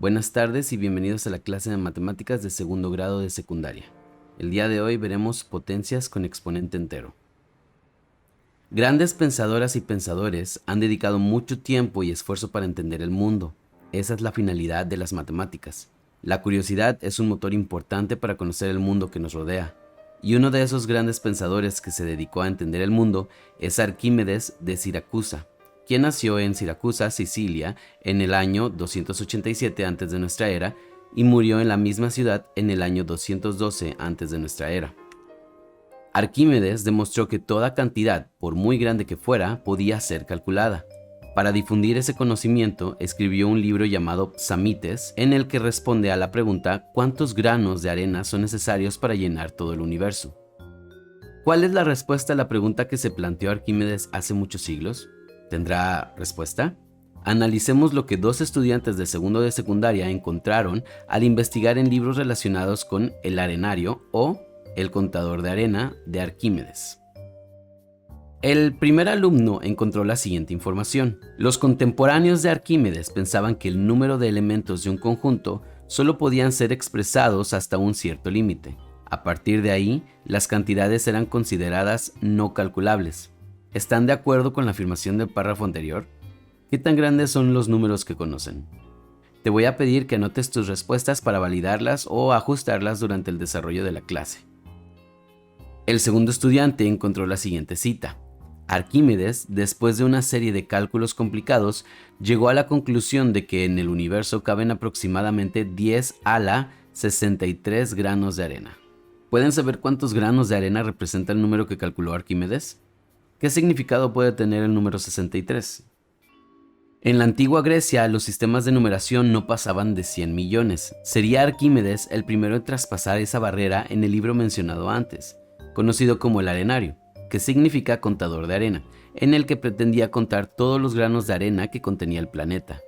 Buenas tardes y bienvenidos a la clase de matemáticas de segundo grado de secundaria. El día de hoy veremos potencias con exponente entero. Grandes pensadoras y pensadores han dedicado mucho tiempo y esfuerzo para entender el mundo. Esa es la finalidad de las matemáticas. La curiosidad es un motor importante para conocer el mundo que nos rodea. Y uno de esos grandes pensadores que se dedicó a entender el mundo es Arquímedes de Siracusa, quien nació en Siracusa, Sicilia, en el año 287 antes de nuestra era y murió en la misma ciudad en el año 212 antes de nuestra era. Arquímedes demostró que toda cantidad, por muy grande que fuera, podía ser calculada. Para difundir ese conocimiento, escribió un libro llamado Psamites, en el que responde a la pregunta ¿cuántos granos de arena son necesarios para llenar todo el universo? ¿Cuál es la respuesta a la pregunta que se planteó Arquímedes hace muchos siglos? ¿Tendrá respuesta? Analicemos lo que dos estudiantes de segundo de secundaria encontraron al investigar en libros relacionados con el arenario o el contador de arena de Arquímedes. El primer alumno encontró la siguiente información. Los contemporáneos de Arquímedes pensaban que el número de elementos de un conjunto solo podían ser expresados hasta un cierto límite. A partir de ahí, las cantidades eran consideradas no calculables. ¿Están de acuerdo con la afirmación del párrafo anterior? ¿Qué tan grandes son los números que conocen? Te voy a pedir que anotes tus respuestas para validarlas o ajustarlas durante el desarrollo de la clase. El segundo estudiante encontró la siguiente cita. Arquímedes, después de una serie de cálculos complicados, llegó a la conclusión de que en el universo caben aproximadamente 10 a la 63 granos de arena. ¿Pueden saber cuántos granos de arena representa el número que calculó Arquímedes? ¿Qué significado puede tener el número 63? En la antigua Grecia, los sistemas de numeración no pasaban de 100 millones. Sería Arquímedes el primero en traspasar esa barrera en el libro mencionado antes, conocido como el arenario, que significa contador de arena, en el que pretendía contar todos los granos de arena que contenía el planeta.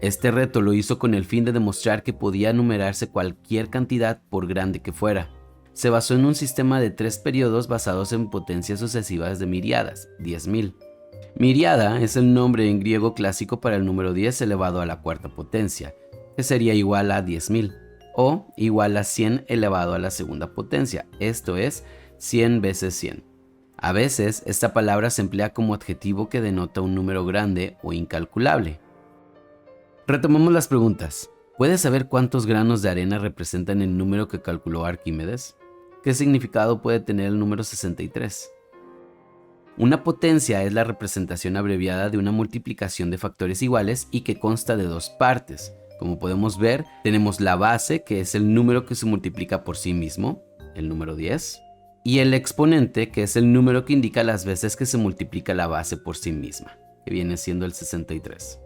Este reto lo hizo con el fin de demostrar que podía numerarse cualquier cantidad por grande que fuera. Se basó en un sistema de 3 periodos basados en potencias sucesivas de miriadas, 10.000. Miriada es el nombre en griego clásico para el número 10 elevado a la cuarta potencia, que sería igual a 10.000, o igual a 100 elevado a la segunda potencia, esto es 100 veces 100. A veces, esta palabra se emplea como adjetivo que denota un número grande o incalculable. Retomamos las preguntas. ¿Puedes saber cuántos granos de arena representan el número que calculó Arquímedes? ¿Qué significado puede tener el número 63? Una potencia es la representación abreviada de una multiplicación de factores iguales y que consta de dos partes. Como podemos ver, tenemos la base, que es el número que se multiplica por sí mismo, el número 10, y el exponente, que es el número que indica las veces que se multiplica la base por sí misma, que viene siendo el 63.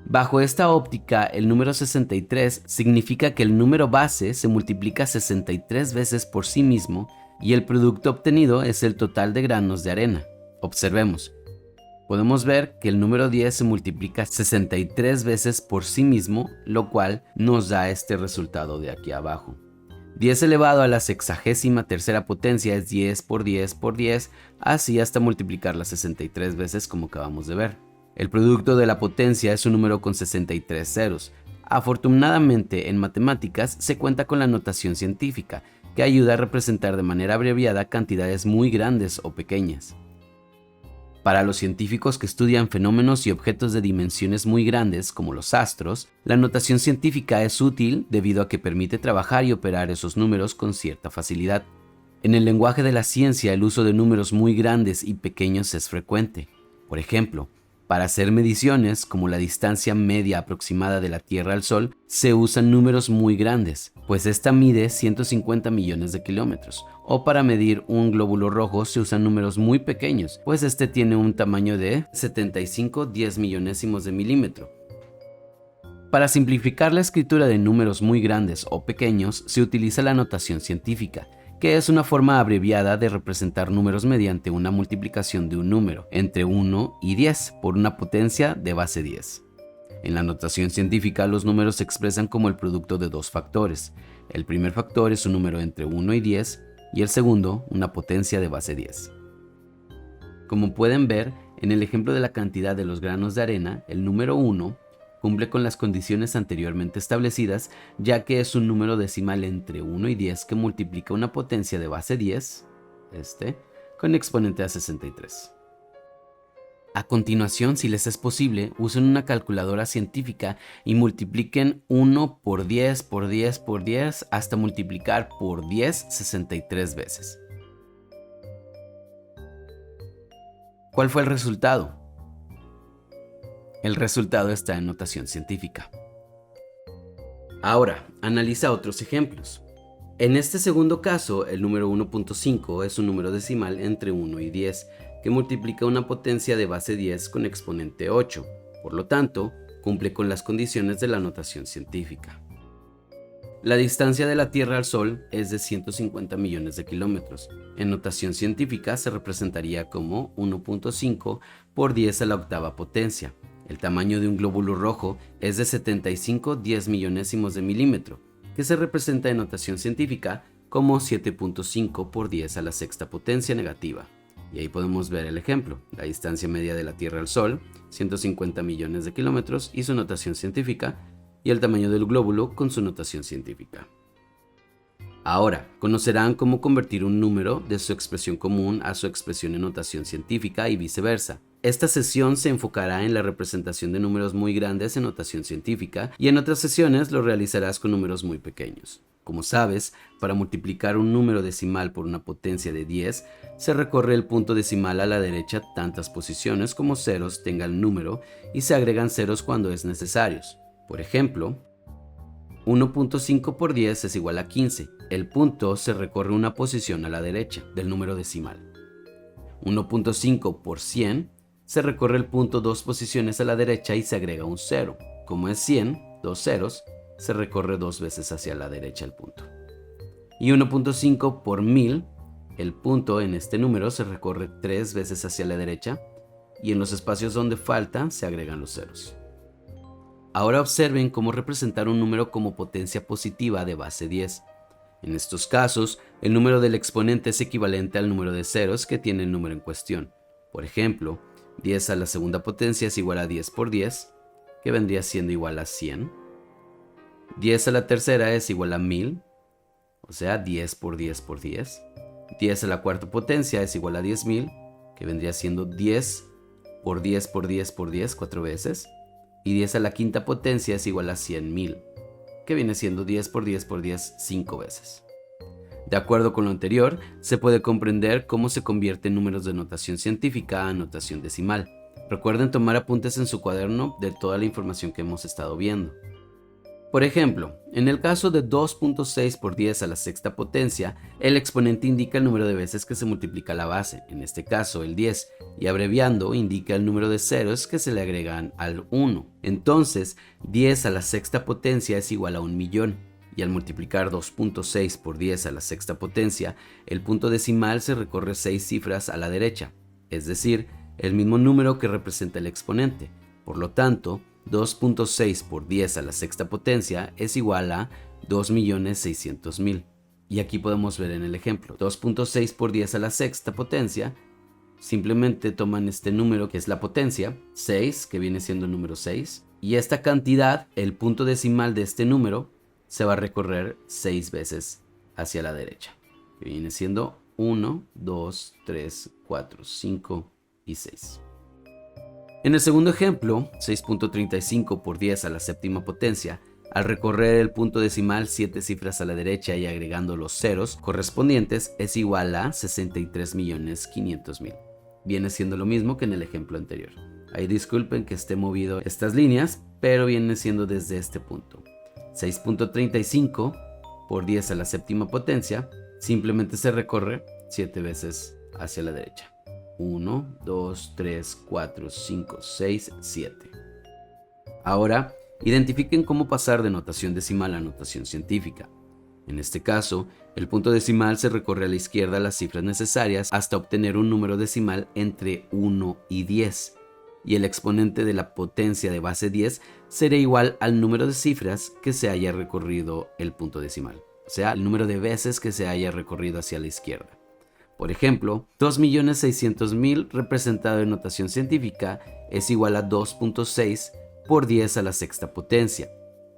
Bajo esta óptica, el número 63 significa que el número base se multiplica 63 veces por sí mismo y el producto obtenido es el total de granos de arena. Observemos. Podemos ver que el número 10 se multiplica 63 veces por sí mismo, lo cual nos da este resultado de aquí abajo. 10 elevado a la 63ª potencia es 10 por 10 por 10, así hasta multiplicar las 63 veces como acabamos de ver. El producto de la potencia es un número con 63 ceros. Afortunadamente, en matemáticas se cuenta con la notación científica, que ayuda a representar de manera abreviada cantidades muy grandes o pequeñas. Para los científicos que estudian fenómenos y objetos de dimensiones muy grandes, como los astros, la notación científica es útil debido a que permite trabajar y operar esos números con cierta facilidad. En el lenguaje de la ciencia, el uso de números muy grandes y pequeños es frecuente. Por ejemplo, para hacer mediciones, como la distancia media aproximada de la Tierra al Sol, se usan números muy grandes, pues esta mide 150 millones de kilómetros. O para medir un glóbulo rojo se usan números muy pequeños, pues este tiene un tamaño de 75 10 millonésimos de milímetro. Para simplificar la escritura de números muy grandes o pequeños, se utiliza la notación científica, que es una forma abreviada de representar números mediante una multiplicación de un número entre 1 y 10 por una potencia de base 10. En la notación científica, los números se expresan como el producto de dos factores. El primer factor es un número entre 1 y 10 y el segundo, una potencia de base 10. Como pueden ver, en el ejemplo de la cantidad de los granos de arena, el número 1 Cumple con las condiciones anteriormente establecidas, ya que es un número decimal entre 1 y 10 que multiplica una potencia de base 10, con exponente a 63. A continuación, si les es posible, usen una calculadora científica y multipliquen 1 por 10 por 10 por 10 hasta multiplicar por 10 63 veces. ¿Cuál fue el resultado? El resultado está en notación científica. Ahora, analiza otros ejemplos. En este segundo caso, el número 1.5 es un número decimal entre 1 y 10, que multiplica una potencia de base 10 con exponente 8. Por lo tanto, cumple con las condiciones de la notación científica. La distancia de la Tierra al Sol es de 150 millones de kilómetros. En notación científica se representaría como 1.5 por 10 a la octava potencia. El tamaño de un glóbulo rojo es de 75 10 millonésimos de milímetro, que se representa en notación científica como 7.5 por 10 a la sexta potencia negativa. Y ahí podemos ver el ejemplo, la distancia media de la Tierra al Sol, 150 millones de kilómetros y su notación científica, y el tamaño del glóbulo con su notación científica. Ahora, conocerán cómo convertir un número de su expresión común a su expresión en notación científica y viceversa. Esta sesión se enfocará en la representación de números muy grandes en notación científica y en otras sesiones lo realizarás con números muy pequeños. Como sabes, para multiplicar un número decimal por una potencia de 10, se recorre el punto decimal a la derecha tantas posiciones como ceros tenga el número y se agregan ceros cuando es necesario. Por ejemplo, 1.5 por 10 es igual a 15. El punto se recorre una posición a la derecha del número decimal. 1.5 por 100 se recorre el punto dos posiciones a la derecha y se agrega un cero. Como es 100, dos ceros, se recorre dos veces hacia la derecha el punto. Y 1.5 por 1000, el punto en este número se recorre tres veces hacia la derecha y en los espacios donde falta se agregan los ceros. Ahora observen cómo representar un número como potencia positiva de base 10. En estos casos, el número del exponente es equivalente al número de ceros que tiene el número en cuestión. Por ejemplo, 10 a la segunda potencia es igual a 10 por 10, que vendría siendo igual a 100. 10 a la tercera es igual a 1000, o sea, 10 por 10 por 10. 10 a la cuarta potencia es igual a 10.000, que vendría siendo 10 por 10 por 10 por 10, 4 veces. Y 10 a la quinta potencia es igual a 100.000, que viene siendo 10 por 10 por 10, 5 veces. De acuerdo con lo anterior, se puede comprender cómo se convierten números de notación científica a notación decimal. Recuerden tomar apuntes en su cuaderno de toda la información que hemos estado viendo. Por ejemplo, en el caso de 2.6 por 10 a la sexta potencia, el exponente indica el número de veces que se multiplica la base, en este caso el 10, y abreviando indica el número de ceros que se le agregan al 1. Entonces, 10 a la sexta potencia es igual a 1.000.000, y al multiplicar 2.6 por 10 a la sexta potencia, el punto decimal se recorre 6 cifras a la derecha, es decir, el mismo número que representa el exponente. Por lo tanto, 2.6 por 10 a la sexta potencia es igual a 2.600.000. Y aquí podemos ver en el ejemplo, 2.6 por 10 a la sexta potencia, simplemente toman este número que es la potencia, 6, que viene siendo el número 6, y esta cantidad, el punto decimal de este número, se va a recorrer 6 veces hacia la derecha, que viene siendo 1, 2, 3, 4, 5 y 6. En el segundo ejemplo, 6.35 por 10 a la séptima potencia, al recorrer el punto decimal 7 cifras a la derecha y agregando los ceros correspondientes es igual a 63.500.000. Viene siendo lo mismo que en el ejemplo anterior. Ahí disculpen que esté movido estas líneas, pero viene siendo desde este punto. 6.35 por 10 a la séptima potencia simplemente se recorre 7 veces hacia la derecha. 1, 2, 3, 4, 5, 6, 7. Ahora, identifiquen cómo pasar de notación decimal a notación científica. En este caso, el punto decimal se recorre a la izquierda las cifras necesarias hasta obtener un número decimal entre 1 y 10, y el exponente de la potencia de base 10 será igual al número de cifras que se haya recorrido el punto decimal, o sea, el número de veces que se haya recorrido hacia la izquierda. Por ejemplo, 2.600.000 representado en notación científica es igual a 2.6 por 10 a la sexta potencia,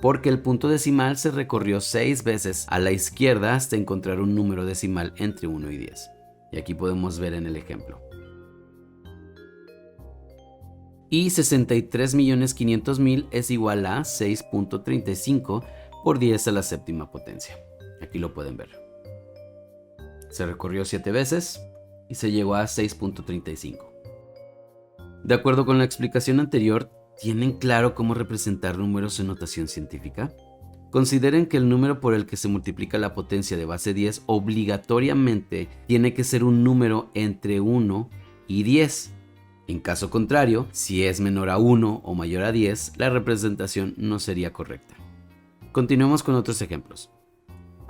porque el punto decimal se recorrió 6 veces a la izquierda hasta encontrar un número decimal entre 1 y 10. Y aquí podemos ver en el ejemplo. Y 63.500.000 es igual a 6.35 por 10 a la séptima potencia. Aquí lo pueden ver. Se recorrió 7 veces y se llegó a 6.35. De acuerdo con la explicación anterior, ¿tienen claro cómo representar números en notación científica? Consideren que el número por el que se multiplica la potencia de base 10 obligatoriamente tiene que ser un número entre 1 y 10. En caso contrario, si es menor a 1 o mayor a 10, la representación no sería correcta. Continuemos con otros ejemplos.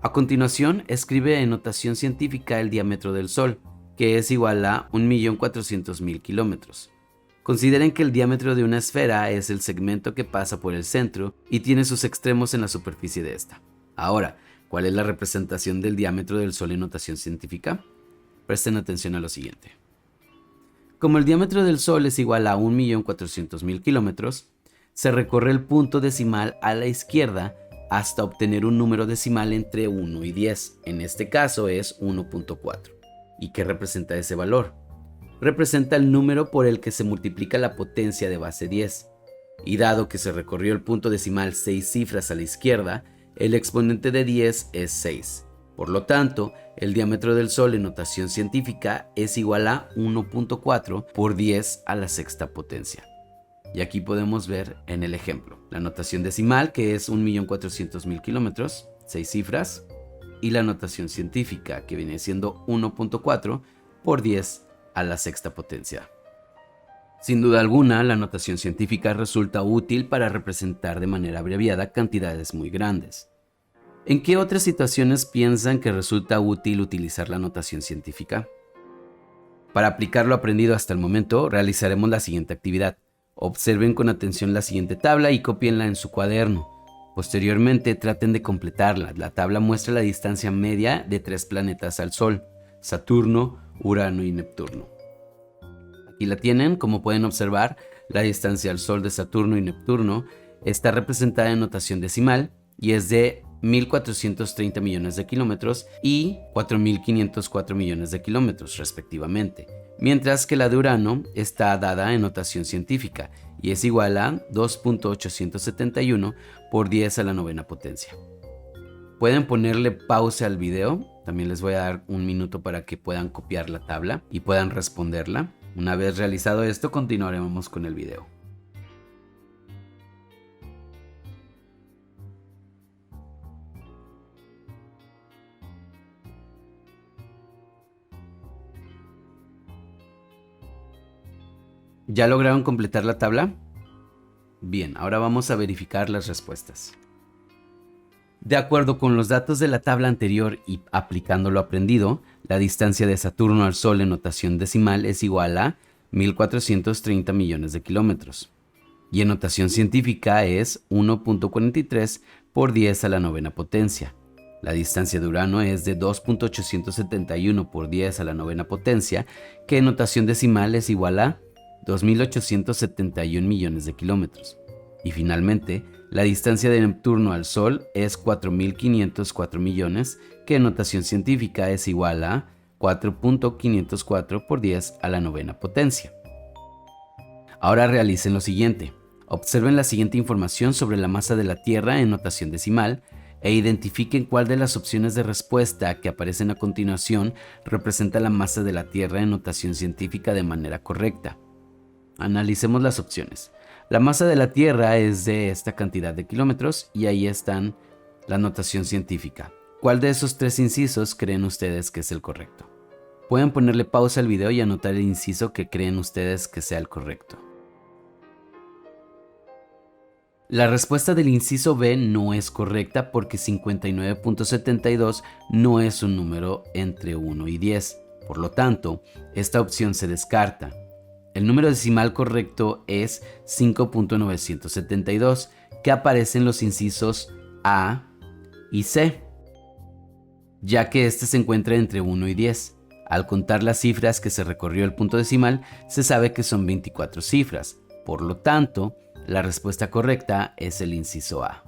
A continuación, escribe en notación científica el diámetro del Sol, que es igual a 1.400.000 kilómetros. Consideren que el diámetro de una esfera es el segmento que pasa por el centro y tiene sus extremos en la superficie de esta. Ahora, ¿cuál es la representación del diámetro del Sol en notación científica? Presten atención a lo siguiente. Como el diámetro del Sol es igual a 1.400.000 kilómetros, se recorre el punto decimal a la izquierda hasta obtener un número decimal entre 1 y 10. En este caso es 1.4. ¿Y qué representa ese valor? Representa el número por el que se multiplica la potencia de base 10. Y dado que se recorrió el punto decimal 6 cifras a la izquierda, el exponente de 10 es 6. Por lo tanto, el diámetro del Sol en notación científica es igual a 1.4 por 10 a la sexta potencia. Y aquí podemos ver en el ejemplo la notación decimal, que es 1.400.000 kilómetros, 6 cifras, y la notación científica, que viene siendo 1.4 por 10 a la sexta potencia. Sin duda alguna, la notación científica resulta útil para representar de manera abreviada cantidades muy grandes. ¿En qué otras situaciones piensan que resulta útil utilizar la notación científica? Para aplicar lo aprendido hasta el momento, realizaremos la siguiente actividad. Observen con atención la siguiente tabla y cópienla en su cuaderno. Posteriormente, traten de completarla. La tabla muestra la distancia media de 3 planetas al Sol: Saturno, Urano y Neptuno. Aquí la tienen. Como pueden observar, la distancia al Sol de Saturno y Neptuno está representada en notación decimal y es de 1.430 millones de kilómetros y 4.504 millones de kilómetros, respectivamente, mientras que la de Urano está dada en notación científica y es igual a 2.871 por 10 a la novena potencia. Pueden ponerle pausa al video. También les voy a dar un minuto para que puedan copiar la tabla y puedan responderla. Una vez realizado esto, continuaremos con el video. ¿Ya lograron completar la tabla? Bien, ahora vamos a verificar las respuestas. De acuerdo con los datos de la tabla anterior y aplicando lo aprendido, la distancia de Saturno al Sol en notación decimal es igual a 1.430 millones de kilómetros. Y en notación científica es 1.43 por 10 a la novena potencia. La distancia de Urano es de 2.871 por 10 a la novena potencia, que en notación decimal es igual a 2.871 millones de kilómetros. Y finalmente, la distancia de Neptuno al Sol es 4.504 millones, que en notación científica es igual a 4.504 por 10 a la novena potencia. Ahora realicen lo siguiente. Observen la siguiente información sobre la masa de la Tierra en notación decimal e identifiquen cuál de las opciones de respuesta que aparecen a continuación representa la masa de la Tierra en notación científica de manera correcta. Analicemos las opciones. La masa de la Tierra es de esta cantidad de kilómetros y ahí están la notación científica. ¿Cuál de esos 3 incisos creen ustedes que es el correcto? Pueden ponerle pausa al video y anotar el inciso que creen ustedes que sea el correcto. La respuesta del inciso B no es correcta porque 59.72 no es un número entre 1 y 10. Por lo tanto, esta opción se descarta. El número decimal correcto es 5.972, que aparece en los incisos A y C, ya que este se encuentra entre 1 y 10. Al contar las cifras que se recorrió el punto decimal, se sabe que son 24 cifras. Por lo tanto, La respuesta correcta es el inciso A.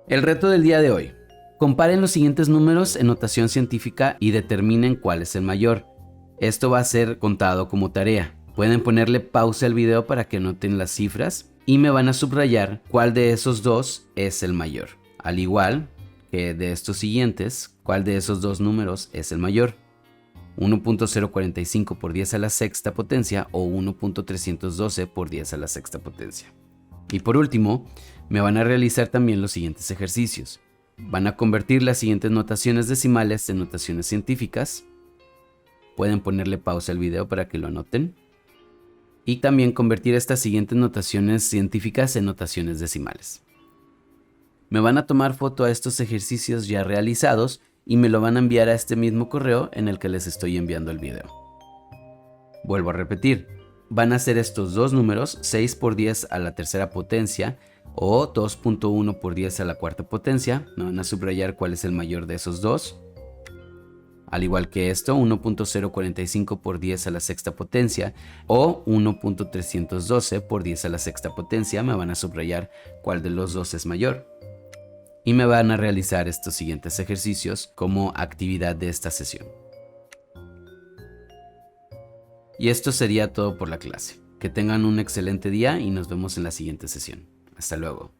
El reto del día de hoy. Comparen los siguientes números en notación científica y determinen cuál es el mayor. Esto va a ser contado como tarea. Pueden ponerle pausa al video para que noten las cifras y me van a subrayar cuál de esos dos es el mayor. Al igual que de estos siguientes, cuál de esos dos números es el mayor. 1.045 por 10 a la sexta potencia o 1.312 por 10 a la sexta potencia. Y por último, me van a realizar también los siguientes ejercicios. Van a convertir las siguientes notaciones decimales en notaciones científicas. Pueden ponerle pausa al video para que lo anoten. Y también convertir estas siguientes notaciones científicas en notaciones decimales. Me van a tomar foto a estos ejercicios ya realizados y me lo van a enviar a este mismo correo en el que les estoy enviando el video. Vuelvo a repetir. Van a ser estos dos números, 6 por 10 a la tercera potencia o 2.1 por 10 a la cuarta potencia. Me van a subrayar cuál es el mayor de esos dos. Al igual que esto, 1.045 por 10 a la sexta potencia o 1.312 por 10 a la sexta potencia. Me van a subrayar cuál de los dos es mayor. Y me van a realizar estos siguientes ejercicios como actividad de esta sesión. Y esto sería todo por la clase. Que tengan un excelente día y nos vemos en la siguiente sesión. Hasta luego.